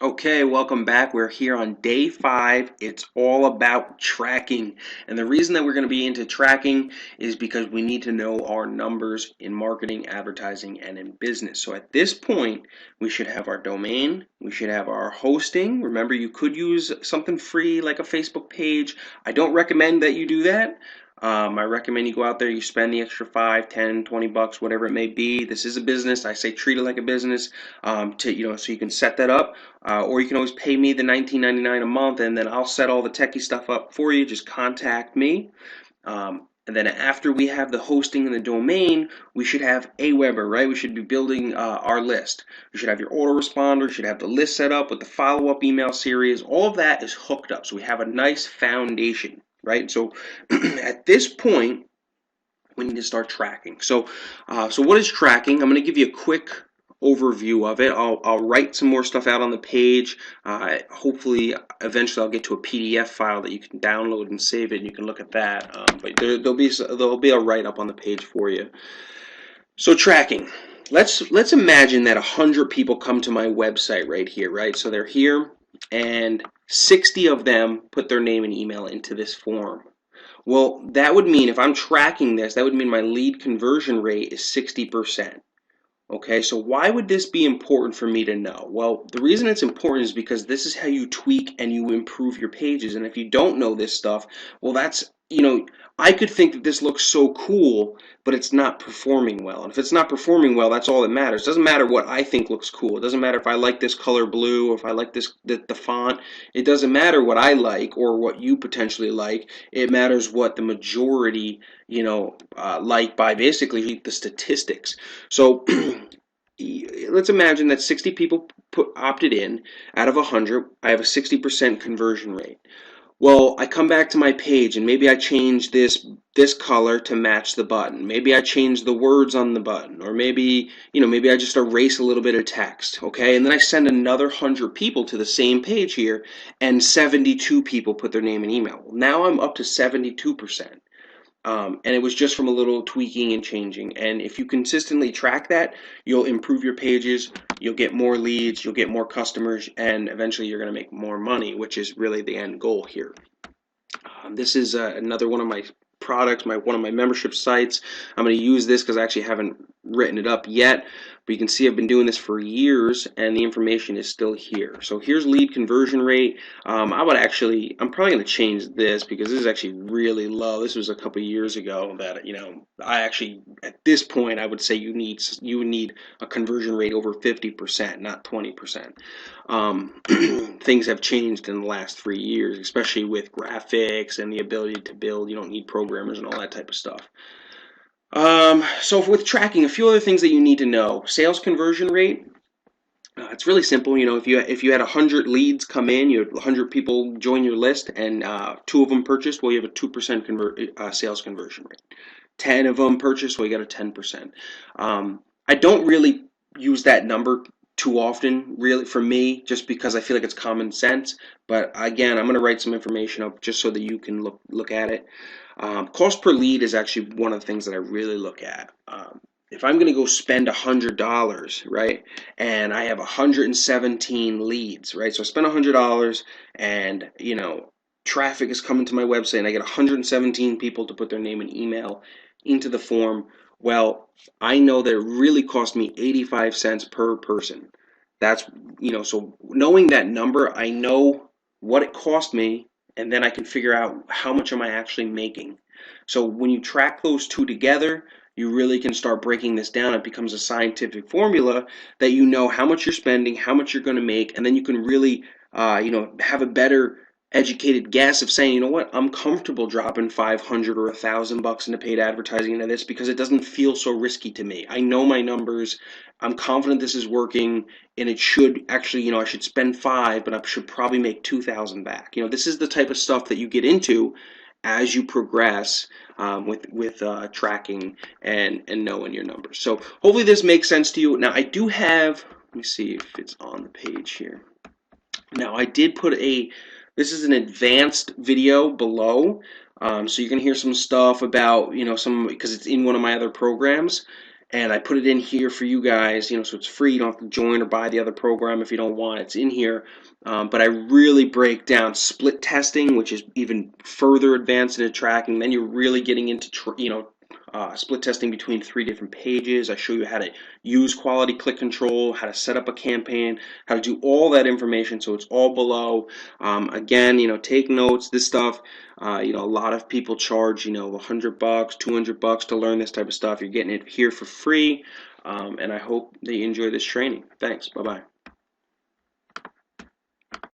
Okay, welcome back. We're here on day 5. It's all about tracking. And the reason that we're going to be into tracking is because we need to know our numbers in marketing, advertising, and in business. So at this point, we should have our domain, we should have our hosting. Remember, you could use something free like a Facebook page. I don't recommend that you do that. I recommend you go out there, you spend the extra 5, 10, 20 bucks, whatever it may be. This is a business. I say treat it like a business so you can set that up. Or you can always pay me the $19.99 a month, and then I'll set all the techie stuff up for you. Just contact me. And then after we have the hosting and the domain, we should have Aweber, right? We should be building our list. We should have your autoresponder. You should have the list set up with the follow-up email series. All of that is hooked up, so we have a nice foundation, right? So at this point, we need to start tracking. So what is tracking? I'm going to give you a quick overview of it. I'll write some more stuff out on the page. Hopefully, eventually, I'll get to a PDF file that you can download and save it, and you can look at that. But there'll be a write up on the page for you. So tracking. Let's imagine that 100 people come to my website right here, right? So they're here, and 60 of them put their name and email into this form. Well, that would mean if I'm tracking this, that would mean my lead conversion rate is 60%. Okay, so why would this be important for me to know? Well, the reason it's important is because this is how you tweak and you improve your pages. And if you don't know this stuff, well, I could think that this looks so cool, but it's not performing well. And if it's not performing well, that's all that matters. It doesn't matter what I think looks cool. It doesn't matter if I like this color blue or if I like the font. It doesn't matter what I like or what you potentially like. It matters what the majority, like by basically the statistics. So let's imagine that 60 people opted in. Out of 100, I have a 60% conversion rate. Well, I come back to my page and maybe I change this color to match the button. Maybe I change the words on the button, or maybe I just erase a little bit of text, okay? And then I send another 100 people to the same page here, and 72 people put their name and email. Well, now I'm up to 72%. And it was just from a little tweaking and changing. And if you consistently track that, you'll improve your pages, you'll get more leads, you'll get more customers, and eventually you're going to make more money, which is really the end goal here. This is another one of my products, one of my membership sites. I'm going to use this because I actually haven't written it up yet, but you can see I've been doing this for years and the information is still here. So here's lead conversion rate. I'm probably going to change this because this is actually really low. This was a couple years ago that, I actually, at this point, I would say you would need a conversion rate over 50%, not 20%. Things have changed in the last 3 years, especially with graphics and the ability to build. You don't need programmers and all that type of stuff. So with tracking, a few other things that you need to know. Sales conversion rate. It's really simple. If you had 100 leads come in, you had 100 people join your list, and 2 of them purchased, well, you have a 2% sales conversion rate. 10 of them purchased, well, you got a 10%. I don't really use that number too often, really, for me, just because I feel like it's common sense. But again, I'm going to write some information up just so that you can look at it. Cost per lead is actually one of the things that I really look at. If I'm going to go spend $100, right, and I have 117 leads, right, so I spend $100 and, traffic is coming to my website and I get 117 people to put their name and email into the form, well, I know that it really cost me 85 cents per person. That's, so knowing that number, I know what it cost me, and then I can figure out how much am I actually making. So when you track those two together, you really can start breaking this down. It becomes a scientific formula that you know how much you're spending, how much you're going to make, and then you can really, have a better educated guess of saying, you know what, I'm comfortable dropping 500 or $1,000 into paid advertising into this because it doesn't feel so risky to me. I know my numbers. I'm confident this is working, and it should actually, I should spend 5, but I should probably make 2,000 back. This is the type of stuff that you get into as you progress with tracking and knowing your numbers. So hopefully this makes sense to you. Now I do have, let me see if it's on the page here. Now I did put this is an advanced video below, so you can hear some stuff about, because it's in one of my other programs. and I put it in here for you guys, so it's free. You don't have to join or buy the other program if you don't want. It's in here, but I really break down split testing, which is even further advanced into tracking. Then you're really getting into split testing between 3 different pages. I show you how to use quality click control, how to set up a campaign, how to do all that information. So it's all below. Again, take notes. This stuff. A lot of people charge, $100, $200 to learn this type of stuff. You're getting it here for free, and I hope that you enjoy this training. Thanks. Bye-bye.